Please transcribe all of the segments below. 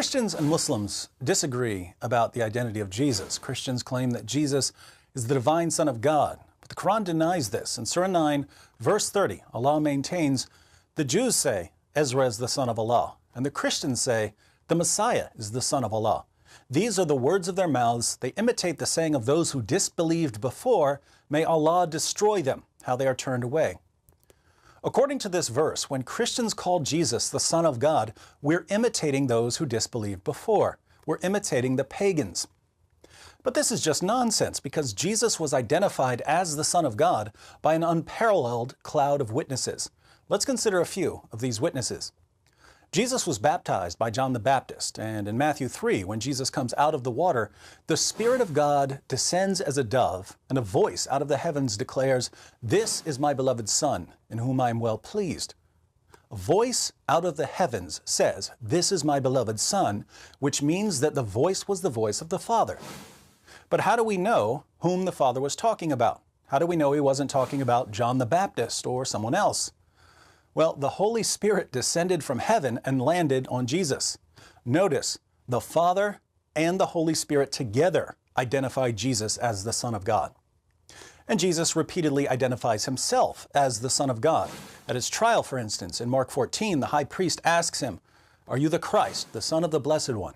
Christians and Muslims disagree about the identity of Jesus. Christians claim that Jesus is the divine Son of God, but the Quran denies this. In Surah 9, verse 30, Allah maintains, the Jews say Ezra is the son of Allah, and the Christians say the Messiah is the son of Allah. These are the words of their mouths. They imitate the saying of those who disbelieved before. May Allah destroy them, how they are turned away. According to this verse, when Christians call Jesus the Son of God, we're imitating those who disbelieved before. We're imitating the pagans. But this is just nonsense, because Jesus was identified as the Son of God by an unparalleled cloud of witnesses. Let's consider a few of these witnesses. Jesus was baptized by John the Baptist, and in Matthew 3, when Jesus comes out of the water, the Spirit of God descends as a dove, and a voice out of the heavens declares, "This is my beloved Son, in whom I am well pleased." A voice out of the heavens says, "This is my beloved Son," which means that the voice was the voice of the Father. But how do we know whom the Father was talking about? How do we know he wasn't talking about John the Baptist or someone else? Well, the Holy Spirit descended from heaven and landed on Jesus. Notice, the Father and the Holy Spirit together identify Jesus as the Son of God. And Jesus repeatedly identifies himself as the Son of God. At his trial, for instance, in Mark 14, the high priest asks him, "Are you the Christ, the Son of the Blessed One?"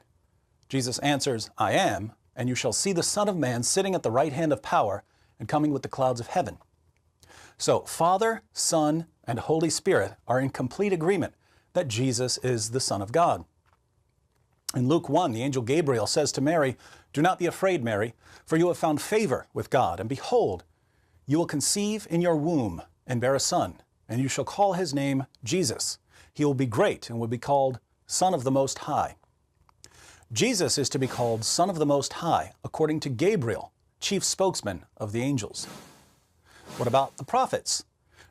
Jesus answers, "I am, and you shall see the Son of Man sitting at the right hand of power and coming with the clouds of heaven." So Father, Son, and Holy Spirit are in complete agreement that Jesus is the Son of God. In Luke 1, the angel Gabriel says to Mary, "Do not be afraid, Mary, for you have found favor with God, and behold, you will conceive in your womb and bear a son, and you shall call his name Jesus. He will be great and will be called Son of the Most High." Jesus is to be called Son of the Most High, according to Gabriel, chief spokesman of the angels. What about the prophets?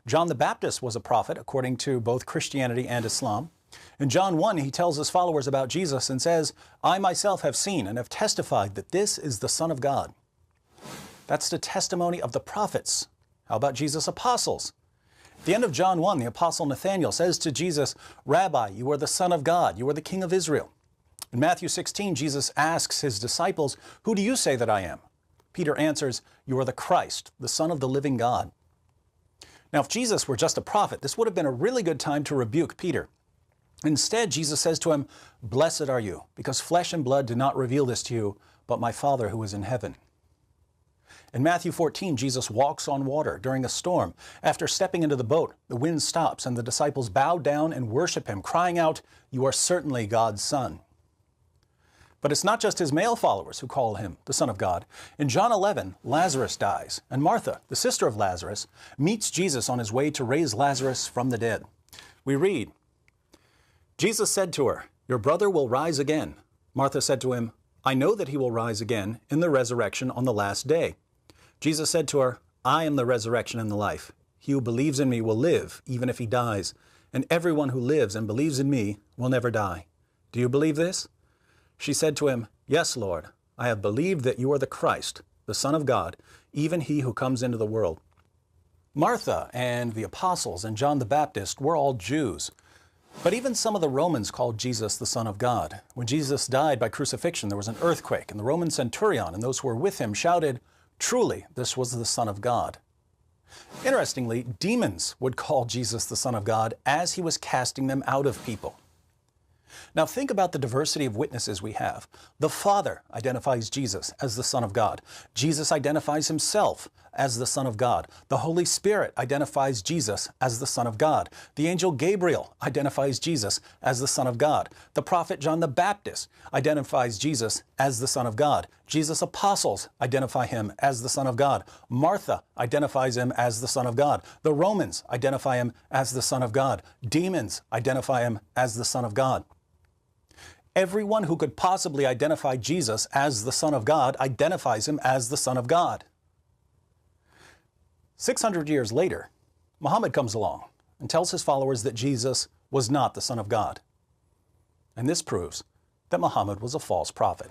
John the Baptist was a prophet, according to both Christianity and Islam. In John 1, he tells his followers about Jesus and says, "I myself have seen and have testified that this is the Son of God." That's the testimony of the prophets. How about Jesus' apostles? At the end of John 1, the apostle Nathanael says to Jesus, "Rabbi, you are the Son of God, you are the King of Israel." In Matthew 16, Jesus asks his disciples, "Who do you say that I am?" Peter answers, "You are the Christ, the Son of the living God." Now, if Jesus were just a prophet, this would have been a really good time to rebuke Peter. Instead, Jesus says to him, "Blessed are you, because flesh and blood did not reveal this to you, but my Father who is in heaven." In Matthew 14, Jesus walks on water during a storm. After stepping into the boat, the wind stops and the disciples bow down and worship him, crying out, "You are certainly God's Son." But it's not just his male followers who call him the Son of God. In John 11, Lazarus dies, and Martha, the sister of Lazarus, meets Jesus on his way to raise Lazarus from the dead. We read, Jesus said to her, "Your brother will rise again." Martha said to him, "I know that he will rise again in the resurrection on the last day." Jesus said to her, "I am the resurrection and the life. He who believes in me will live, even if he dies, and everyone who lives and believes in me will never die. Do you believe this?" She said to him, "Yes, Lord, I have believed that you are the Christ, the Son of God, even he who comes into the world." Martha and the apostles and John the Baptist were all Jews. But even some of the Romans called Jesus the Son of God. When Jesus died by crucifixion, there was an earthquake, and the Roman centurion and those who were with him shouted, "Truly, this was the Son of God." Interestingly, demons would call Jesus the Son of God as he was casting them out of people. Now think about the diversity of witnesses we have. The Father identifies Jesus as the Son of God. Jesus identifies himself as the Son of God. The Holy Spirit identifies Jesus as the Son of God. The angel Gabriel identifies Jesus as the Son of God. The prophet John the Baptist identifies Jesus as the Son of God. Jesus' apostles identify him as the Son of God. Martha identifies him as the Son of God. The Romans identify him as the Son of God. Demons identify him as the Son of God. Everyone who could possibly identify Jesus as the Son of God identifies him as the Son of God. 600 years later, Muhammad comes along and tells his followers that Jesus was not the Son of God. And this proves that Muhammad was a false prophet.